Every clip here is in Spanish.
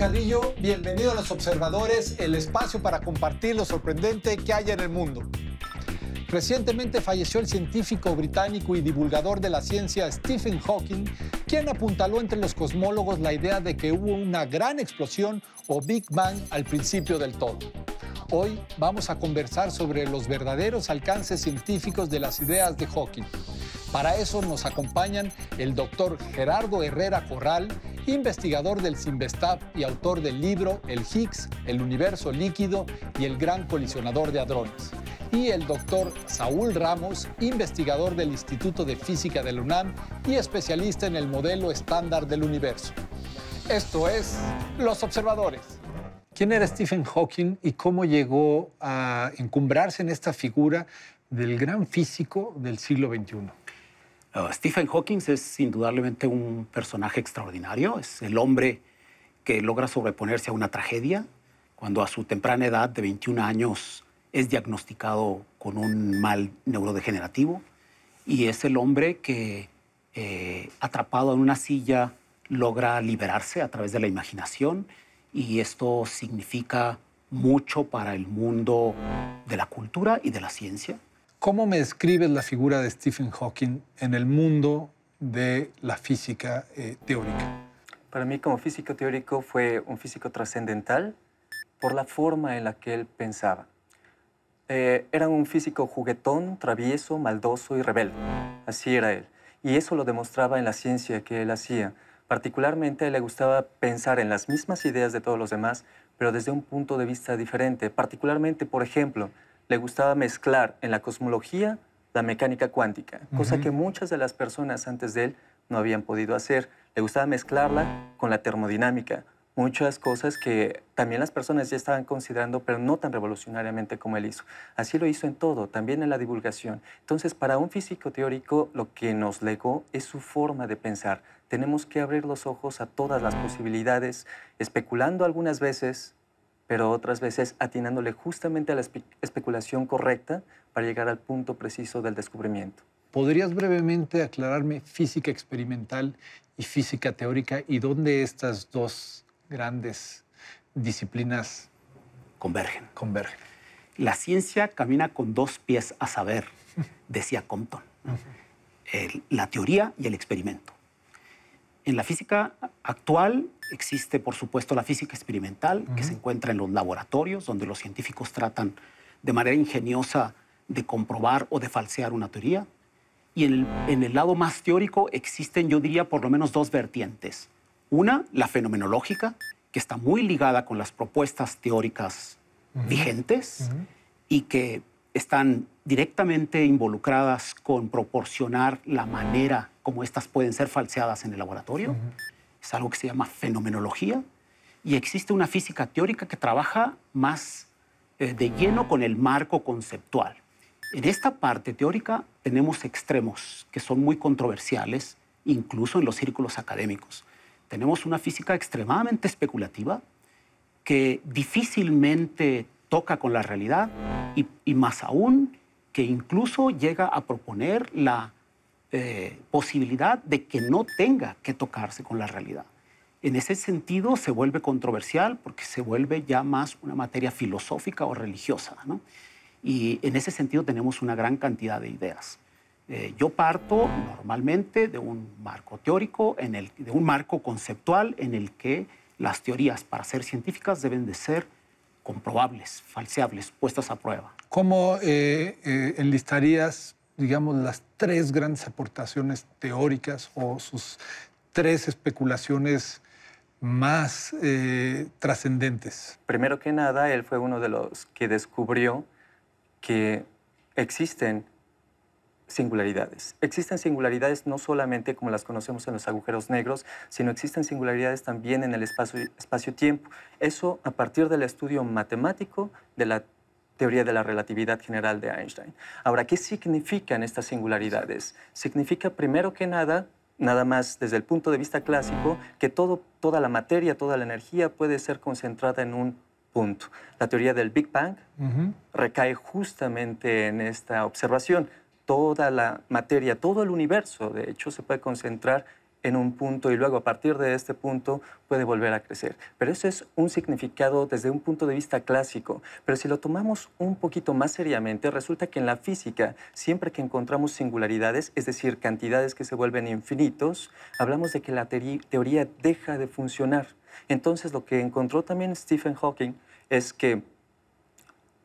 Carrillo, bienvenido a Los Observadores, el espacio para compartir lo sorprendente que hay en el mundo. Recientemente falleció el científico británico y divulgador de la ciencia Stephen Hawking, quien apuntaló entre los cosmólogos la idea de que hubo una gran explosión o Big Bang al principio del todo. Hoy vamos a conversar sobre los verdaderos alcances científicos de las ideas de Hawking. Para eso nos acompañan el doctor Gerardo Herrera Corral, investigador del CIMBESTAB y autor del libro El Higgs, el universo líquido y el gran colisionador de hadrones, y el doctor Saúl Ramos, investigador del Instituto de Física de la UNAM y especialista en el modelo estándar del universo. Esto es Los Observadores. ¿Quién era Stephen Hawking y cómo llegó a encumbrarse en esta figura del gran físico del siglo XXI? Stephen Hawking es indudablemente un personaje extraordinario. Es el hombre que logra sobreponerse a una tragedia cuando a su temprana edad de 21 años es diagnosticado con un mal neurodegenerativo. Y es el hombre que, atrapado en una silla, logra liberarse a través de la imaginación. Y esto significa mucho para el mundo de la cultura y de la ciencia. ¿Cómo me describes la figura de Stephen Hawking en el mundo de la física teórica? Para mí, como físico teórico, fue un físico trascendental por la forma en la que él pensaba. Era un físico juguetón, travieso, maldoso y rebelde. Así era él. Y eso lo demostraba en la ciencia que él hacía. Particularmente, a él le gustaba pensar en las mismas ideas de todos los demás, pero desde un punto de vista diferente. Particularmente, por ejemplo, le gustaba mezclar en la cosmología la mecánica cuántica, cosa que muchas de las personas antes de él no habían podido hacer. Le gustaba mezclarla con la termodinámica, muchas cosas que también las personas ya estaban considerando, pero no tan revolucionariamente como él hizo. Así lo hizo en todo, también en la divulgación. Entonces, para un físico teórico, lo que nos legó es su forma de pensar. Tenemos que abrir los ojos a todas las posibilidades, especulando algunas veces, pero otras veces atinándole justamente a la especulación correcta para llegar al punto preciso del descubrimiento. ¿Podrías brevemente aclararme física experimental y física teórica y dónde estas dos grandes disciplinas convergen? La ciencia camina con dos pies a saber, decía Compton. La teoría y el experimento. En la física actual existe, por supuesto, la física experimental, que se encuentra en los laboratorios, donde los científicos tratan de manera ingeniosa de comprobar o de falsear una teoría. Y en el lado más teórico existen, yo diría, por lo menos dos vertientes. Una, la fenomenológica, que está muy ligada con las propuestas teóricas vigentes y que están directamente involucradas con proporcionar la manera como estas pueden ser falseadas en el laboratorio. Es algo que se llama fenomenología. Y existe una física teórica que trabaja más de lleno con el marco conceptual. En esta parte teórica tenemos extremos que son muy controversiales, incluso en los círculos académicos. Tenemos una física extremadamente especulativa que difícilmente toca con la realidad y más aún que incluso llega a proponer la posibilidad de que no tenga que tocarse con la realidad. En ese sentido se vuelve controversial porque se vuelve ya más una materia filosófica o religiosa, ¿no? Y en ese sentido tenemos una gran cantidad de ideas. Yo parto normalmente de un marco teórico, de un marco conceptual en el que las teorías para ser científicas deben de ser comprobables, falseables, puestas a prueba. ¿Cómo enlistarías, digamos, las tres grandes aportaciones teóricas o sus tres especulaciones más trascendentes? Primero que nada, él fue uno de los que descubrió que existen singularidades. Existen singularidades no solamente como las conocemos en los agujeros negros, sino existen singularidades también en el espacio-tiempo. Eso a partir del estudio matemático de la teoría de la relatividad general de Einstein. Ahora, ¿qué significan estas singularidades? Significa, primero que nada, nada más desde el punto de vista clásico, que toda la materia, toda la energía puede ser concentrada en un punto. La teoría del Big Bang recae justamente en esta observación. Toda la materia, todo el universo, de hecho, se puede concentrar en un punto y luego a partir de este punto puede volver a crecer. Pero eso es un significado desde un punto de vista clásico. Pero si lo tomamos un poquito más seriamente, resulta que en la física, siempre que encontramos singularidades, es decir, cantidades que se vuelven infinitos, hablamos de que la teoría deja de funcionar. Entonces, lo que encontró también Stephen Hawking es que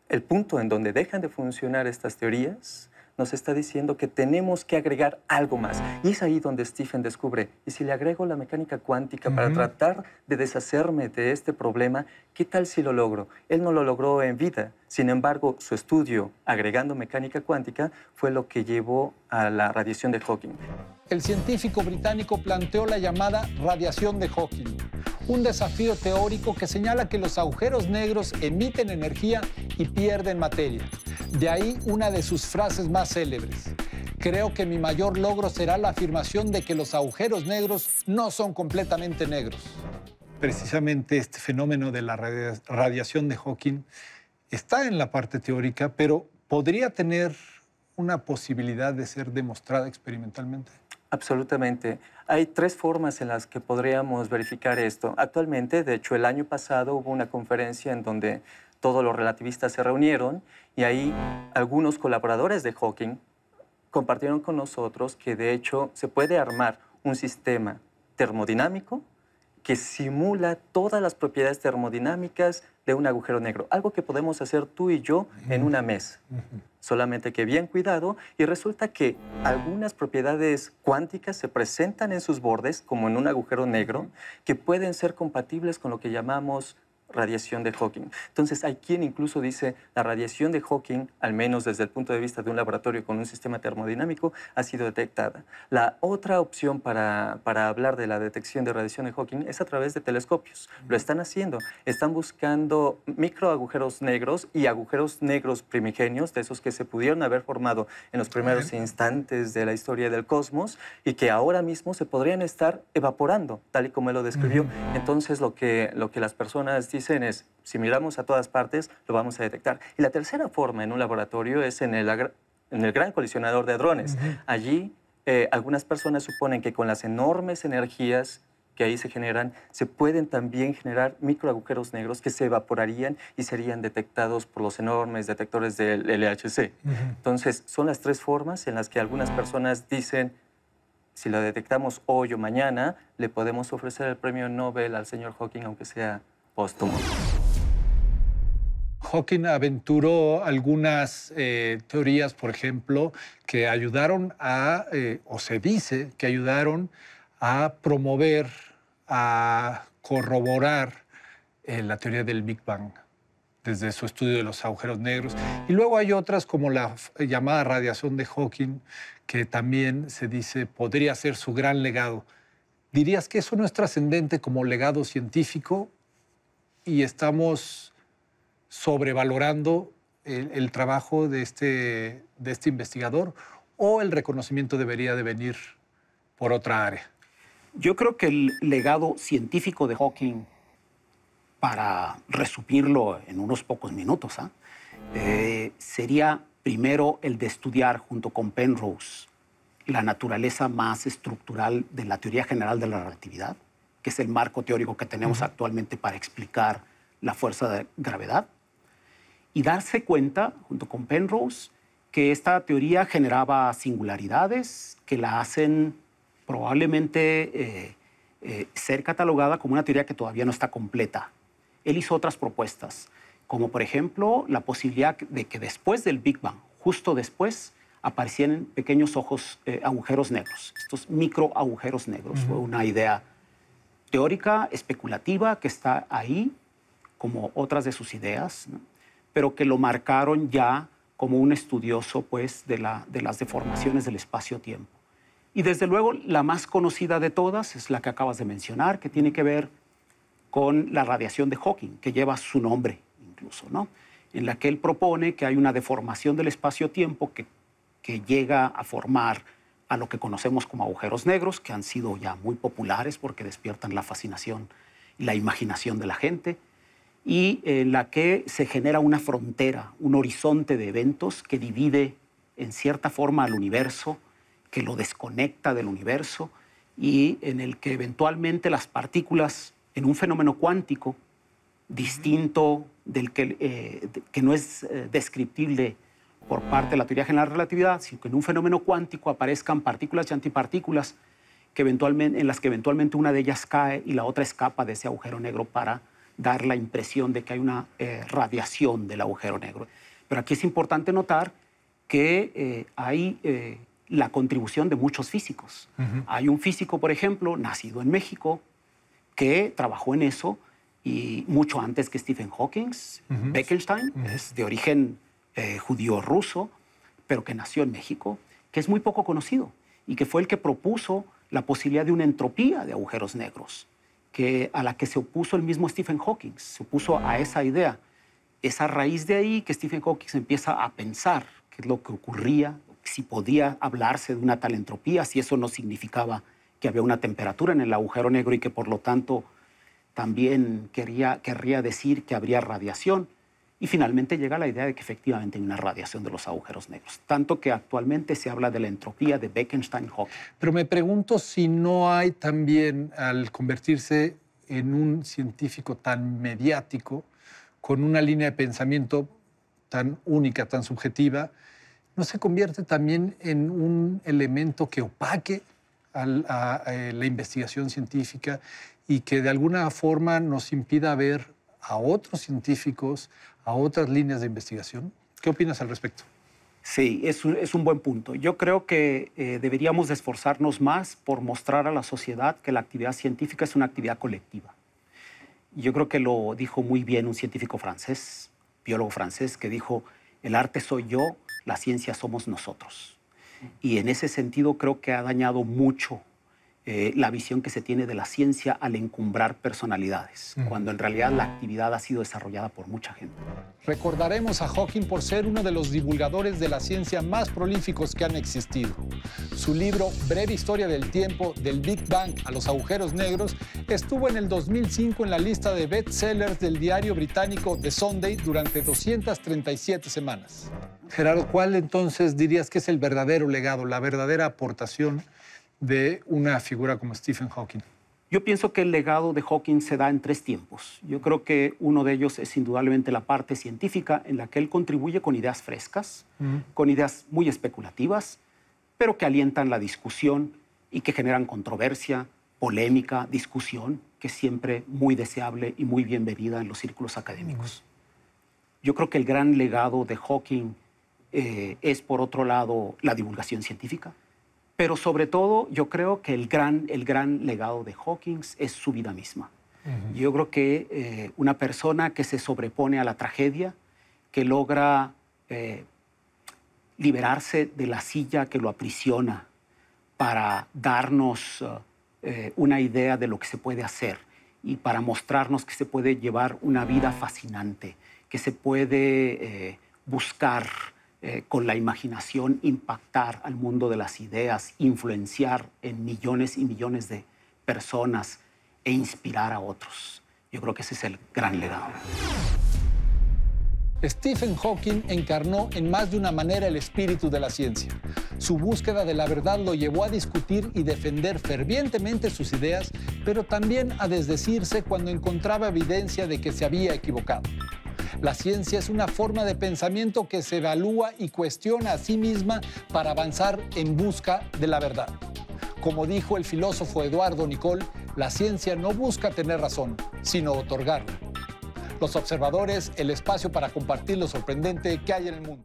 el punto en donde dejan de funcionar estas teorías nos está diciendo que tenemos que agregar algo más. Y es ahí donde Stephen descubre, y si le agrego la mecánica cuántica para tratar de deshacerme de este problema, ¿qué tal si lo logro? Él no lo logró en vida. Sin embargo, su estudio agregando mecánica cuántica fue lo que llevó a la radiación de Hawking. El científico británico planteó la llamada radiación de Hawking, un desafío teórico que señala que los agujeros negros emiten energía y pierden materia. De ahí una de sus frases más célebres: creo que mi mayor logro será la afirmación de que los agujeros negros no son completamente negros. Precisamente este fenómeno de la radiación de Hawking está en la parte teórica, pero ¿podría tener una posibilidad de ser demostrada experimentalmente? Absolutamente. Hay tres formas en las que podríamos verificar esto. Actualmente, de hecho, el año pasado hubo una conferencia en donde todos los relativistas se reunieron y ahí algunos colaboradores de Hawking compartieron con nosotros que de hecho se puede armar un sistema termodinámico que simula todas las propiedades termodinámicas de un agujero negro. Algo que podemos hacer tú y yo en una mesa. Solamente que bien cuidado, y resulta que algunas propiedades cuánticas se presentan en sus bordes, como en un agujero negro, que pueden ser compatibles con lo que llamamos radiación de Hawking. Entonces, hay quien incluso dice la radiación de Hawking, al menos desde el punto de vista de un laboratorio con un sistema termodinámico, ha sido detectada. La otra opción para hablar de la detección de radiación de Hawking es a través de telescopios. Lo están haciendo. Están buscando microagujeros negros y agujeros negros primigenios, de esos que se pudieron haber formado en los primeros instantes de la historia del cosmos y que ahora mismo se podrían estar evaporando, tal y como él lo describió. Entonces, lo que las personas dicen es, si miramos a todas partes, lo vamos a detectar. Y la tercera forma en un laboratorio es en el Gran Colisionador de Hadrones. Allí, algunas personas suponen que con las enormes energías que ahí se generan, se pueden también generar microagujeros negros que se evaporarían y serían detectados por los enormes detectores del LHC. Entonces, son las tres formas en las que algunas personas dicen, si lo detectamos hoy o mañana, le podemos ofrecer el premio Nobel al señor Hawking, aunque sea póstumo. Hawking aventuró algunas teorías, por ejemplo, que ayudaron a, o se dice que ayudaron a promover, a corroborar la teoría del Big Bang, desde su estudio de los agujeros negros. Y luego hay otras, como la llamada radiación de Hawking, que también se dice podría ser su gran legado. ¿Dirías que eso no es trascendente como legado científico y estamos sobrevalorando el trabajo de este investigador, o el reconocimiento debería de venir por otra área? Yo creo que el legado científico de Hawking, para resumirlo en unos pocos minutos, sería primero el de estudiar junto con Penrose la naturaleza más estructural de la teoría general de la relatividad, que es el marco teórico que tenemos actualmente para explicar la fuerza de gravedad, y darse cuenta, junto con Penrose, que esta teoría generaba singularidades que la hacen probablemente ser catalogada como una teoría que todavía no está completa. Él hizo otras propuestas, como por ejemplo la posibilidad de que después del Big Bang, justo después, aparecieran pequeños agujeros negros, estos microagujeros negros. Fue una idea teórica, especulativa, que está ahí, como otras de sus ideas, ¿no? Pero que lo marcaron ya como un estudioso, pues, de las deformaciones del espacio-tiempo. Y desde luego, la más conocida de todas es la que acabas de mencionar, que tiene que ver con la radiación de Hawking, que lleva su nombre incluso, ¿no? En la que él propone que hay una deformación del espacio-tiempo que llega a formar a lo que conocemos como agujeros negros, que han sido ya muy populares porque despiertan la fascinación y la imaginación de la gente, y en la que se genera una frontera, un horizonte de eventos que divide en cierta forma al universo, que lo desconecta del universo, y en el que eventualmente las partículas en un fenómeno cuántico distinto del que no es descriptible por parte de la teoría general de la relatividad, sino que en un fenómeno cuántico aparezcan partículas y antipartículas en las que eventualmente una de ellas cae y la otra escapa de ese agujero negro para dar la impresión de que hay una radiación del agujero negro. Pero aquí es importante notar que hay la contribución de muchos físicos. Hay un físico, por ejemplo, nacido en México, que trabajó en eso y mucho antes que Stephen Hawking, Bekenstein, es de origen judío-ruso, pero que nació en México, que es muy poco conocido y que fue el que propuso la posibilidad de una entropía de agujeros negros, a la que se opuso el mismo Stephen Hawking, se opuso a esa idea. Es a raíz de ahí que Stephen Hawking empieza a pensar qué es lo que ocurría, si podía hablarse de una tal entropía, si eso no significaba que había una temperatura en el agujero negro y que por lo tanto también querría decir que habría radiación. Y finalmente llega la idea de que efectivamente hay una radiación de los agujeros negros, tanto que actualmente se habla de la entropía de Bekenstein-Hawking. Pero me pregunto si no hay también, al convertirse en un científico tan mediático, con una línea de pensamiento tan única, tan subjetiva, ¿no se convierte también en un elemento que opaque a la investigación científica y que de alguna forma nos impida ver a otros científicos, a otras líneas de investigación? ¿Qué opinas al respecto? Sí, es un buen punto. Yo creo que deberíamos de esforzarnos más por mostrar a la sociedad que la actividad científica es una actividad colectiva. Yo creo que lo dijo muy bien un científico francés, biólogo francés, que dijo, el arte soy yo, la ciencia somos nosotros. Y en ese sentido creo que ha dañado mucho la visión que se tiene de la ciencia al encumbrar personalidades, cuando en realidad la actividad ha sido desarrollada por mucha gente. Recordaremos a Hawking por ser uno de los divulgadores de la ciencia más prolíficos que han existido. Su libro Breve Historia del Tiempo, del Big Bang a los agujeros negros, estuvo en el 2005 en la lista de bestsellers del diario británico The Sunday durante 237 semanas. Gerardo, ¿cuál entonces dirías que es el verdadero legado, la verdadera aportación de una figura como Stephen Hawking? Yo pienso que el legado de Hawking se da en tres tiempos. Yo creo que uno de ellos es indudablemente la parte científica, en la que él contribuye con ideas frescas, con ideas muy especulativas, pero que alientan la discusión y que generan controversia, polémica, discusión, que es siempre muy deseable y muy bienvenida en los círculos académicos. Yo creo que el gran legado de Hawking es, por otro lado, la divulgación científica. Pero sobre todo, yo creo que el gran legado de Hawking es su vida misma. Yo creo que una persona que se sobrepone a la tragedia, que logra liberarse de la silla que lo aprisiona para darnos una idea de lo que se puede hacer y para mostrarnos que se puede llevar una vida fascinante, que se puede buscar con la imaginación, impactar al mundo de las ideas, influenciar en millones y millones de personas e inspirar a otros. Yo creo que ese es el gran legado. Stephen Hawking encarnó en más de una manera el espíritu de la ciencia. Su búsqueda de la verdad lo llevó a discutir y defender fervientemente sus ideas, pero también a desdecirse cuando encontraba evidencia de que se había equivocado. La ciencia es una forma de pensamiento que se evalúa y cuestiona a sí misma para avanzar en busca de la verdad. Como dijo el filósofo Eduardo Nicol, la ciencia no busca tener razón, sino otorgarla. Los observadores, el espacio para compartir lo sorprendente que hay en el mundo.